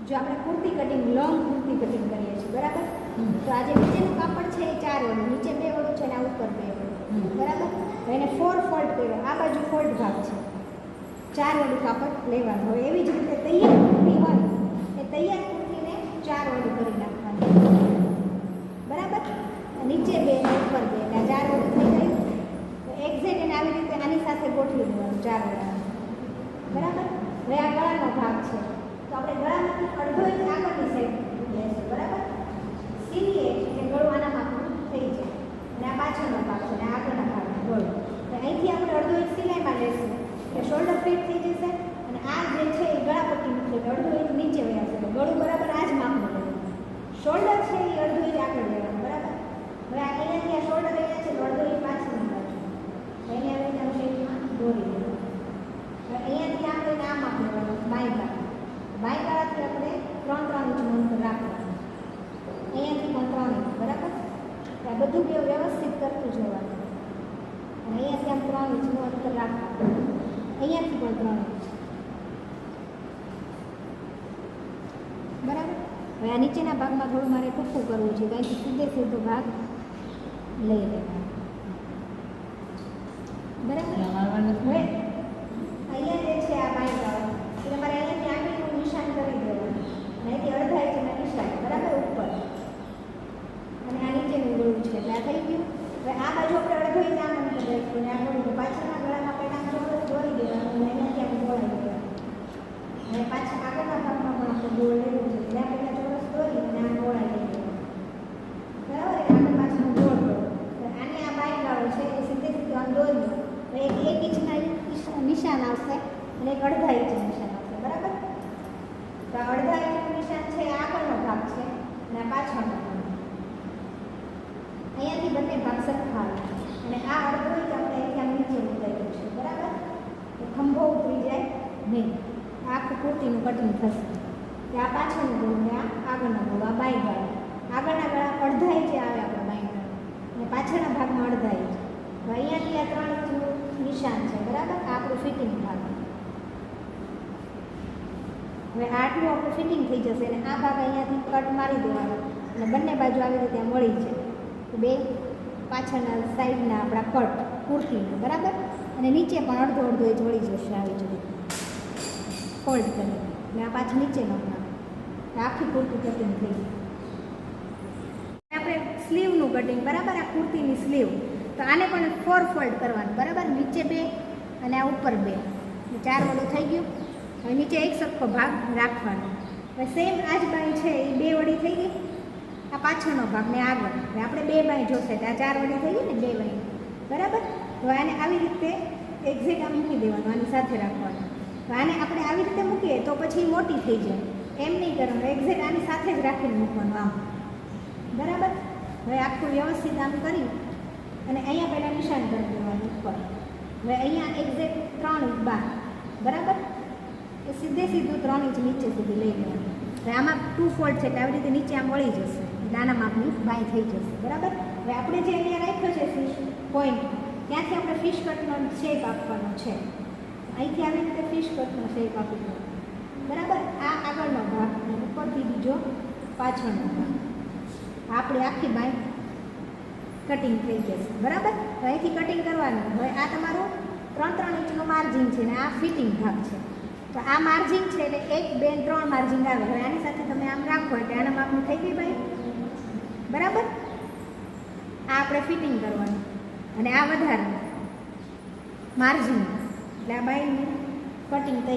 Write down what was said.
જો આપણે kurti cutting long kurti cutting કરીએ છીએ બરાબર, તો આ જે નીચેનું કાપડ છે એ 4 વડું, નીચે 2 વડું છે અને આ ઉપર 2 વડું બરાબર. તો એને 4 ફોલ્ડ કર્યો, આ બાજુ ફોલ્ડ ભાગ છે, 4 વડું કાપડ લેવાનું. હવે એવી જ રીતે તૈયાર કુર્તી હોય એ તૈયાર કુર્તીને 4 વડું કરી નાખવાનું બરાબર. નીચે 2 ને ઉપર 2 એટલે 4 વડું થઈ ગયું. તો એક્ઝેક્ટ એને આવી રીતે આની સાથે ગોઠવી દેવાનું 4 વડા બરાબર. હવે આ ગળાનો ભાગ છે, તો આપણે ગળામાંથી અડધો ઇંચ આગળની સાઈડ લેશું બરાબર. સીવીએ એટલે ગળું આના માપનું થઈ જાય અને આ પાછળનો ભાગ છે અને આગળના ભાગનો ગળું. તો અહીંથી આપણે અડધો ઇંચ સિલાઈમાં લેશું એટલે શોલ્ડર ફિટ થઈ જશે અને આ જે છે એ ગળાપટ્ટીનું છે એટલે અડધો ઇંચ નીચે વયા છે. ગળું બરાબર આ જ માપનું લેવાનું, શોલ્ડર છે એ અડધો ઇંચ આગળ લેવાનું બરાબર. હવે અહીંયાથી આ શોલ્ડર અહીંયા છે તો અડધો ઇંચ પાછળની બાજુ એને હવે એના શેપમાં દોરી દેવાનું. હવે અહીંયાથી આપણે આ માપ લેવાનું બાય ગાળા, બાય ગાળાથી આપણે 3-3 ઇંચનું અંતર રાખવાનું, અહીંયાથી પણ 3 ઇંચ બરાબર. આ બધું વ્યવસ્થિત કરતું જવાનું અને અહીંયાથી આમ 3 ઇંચનું અંતર રાખવાનું, અહીંયાથી પણ 3 ઇંચ બરાબર. હવે આ નીચેના ભાગમાં થોડું મારે ટૂંકું કરવું છે, કારણ કે સીધો ભાગ લઈ લેવાનો બરાબર. હવે અહીંયા જે છે આ બાય ગાળો એટલે મારે અહીંયાથી આંગળીનું નિશાન કરી દેવાનું, અહીંયાથી અડધા ઇંચના નિશાન બરાબર ઉપર અને આ નીચેનું ગળું છે એટલે આ થઈ ગયું. હવે આ બાજુ આપણે અડધો ઇંચ આમ અંતર રાખ્યું અને આ ગળું પાછળના ગળામાં પહેલાં ચોરસ દોરી દેવાનું અને અહીંયાથી આપણે ગોળાઈ દેવાનું અને પાછા આગળના ભાગમાં પણ આપણે ગોળ લેવું છે એટલે આ પહેલાં ચોરસ દોરી અને આ ગોળાઈ લઈ દેવાનું બરાબર. આગળ પાછળનું ગોળ ગળું આને આ બાય ગાળો છે એ સીધે આમ દોરી દો એટલે 1 ઇંચના નિશાન આવશે અને એક અડધા ઇંચનું નિશાન આવશે બરાબર. તો આ અડધા ઇંચનું નિશાન છે આગળનો ભાગ છે અને આ પાછળનો ભાગ. અહીંયાથી બંને ભાગ સરખા આવે અને આ અડધો ઇંચ આપણે અહીંથી આમ નીચે ઉતાર્યું છે બરાબર. તો ખંભો ઉતરી જાય નહીં, આખું કુર્તીનું કટિંગ થશે. કે આ પાછળનું ગળું ને આ આગળનું ગળું, આ બાય ગાળા, આગળના ગળા અડધા ઇંચે આવે આપણે બાય ગાળા અને પાછળના ભાગમાં અડધા ઇંચ. તો અહીંયાથી આ 3 ઇંચનું નિશાન છે બરાબર. આ આપણું ફિટિંગ ભાગ. હવે આટલું આપણું ફિટિંગ થઈ જશે અને આ ભાગ અહીંયાથી કટ મારી દેવાનો અને બંને બાજુ આવી રીતે મળી છે તો 2 પાછળના સાઈડના આપણા કટ કુર્તીના બરાબર. અને નીચે પણ અડધો ઇંચ વળી જશે આવી રીતે ફોલ્ડ કરી અને આ પાછું નીચે નાખવાનું, આખી કુર્તી કટિંગ થઈ ગઈ. આપણે સ્લીવનું કટિંગ બરાબર. આ કુર્તીની સ્લીવ તો આને પણ 4 ફોલ્ડ કરવાનું બરાબર. નીચે 2 અને આ ઉપર 2, 4 વડું થઈ ગયું. હવે નીચે એક સરખો ભાગ રાખવાનો. હવે સેમ આ જ બાય છે એ 2 વડી થઈ ગઈ, આ પાછળનો ભાગ ને આગળ. હવે આપણે 2 બાય જોશે તો આ 4 વડી થઈ ગઈ ને 2 બાય બરાબર. તો આને આવી રીતે એક્ઝેક્ટ આમ મૂકી દેવાનું, આની સાથે રાખવાનું. તો આને આપણે આવી રીતે મૂકીએ તો પછી મોટી થઈ જાય, એમ નહીં કરવાનું, એક્ઝેક્ટ આની સાથે જ રાખીને મૂકવાનું આમ બરાબર. હવે આખું વ્યવસ્થિત આમ કરી અને અહીંયા પહેલાં નિશાન કરી દેવાનું ઉપર. હવે અહીંયા એક્ઝેક્ટ 3 ઇંચ બહાર બરાબર. એ સીધું 3 ઇંચ નીચે સુધી લઈ લેવાનું. હવે આમાં 2 ફોલ્ડ છે એટલે આવી રીતે નીચે આમ વળી જશે, નાના માપની બાય થઈ જશે બરાબર. હવે આપણે જે અહીંયા રાખ્યો છે ફિશ પોઈન્ટ, ત્યાંથી આપણે ફિશ કટનો શેપ આપવાનો છે. અહીંથી આવી રીતે ફિશ કટનો શેપ આપી દો બરાબર. આ આગળનો ભાગ અને ઉપરથી બીજો પાછળનો ભાગ, આપણે આખી બાય કટિંગ થઈ જશે બરાબર. તો અહીંથી કટિંગ કરવાનું. હવે આ તમારું 3-3 ઇંચનું માર્જિન છે ને આ ફિટિંગ ભાગ છે. તો આ માર્જિન છે એટલે 1, 2, 3 માર્જિન આવે. હવે આની સાથે તમે આમ રાખો એટલે આના માપનું થઈ ગઈ ભાઈ બરાબર. આ આપણે ફિટિંગ કરવાનું અને આ વધારે માર્જિન એટલે આ બાયનું કટિંગ થઈ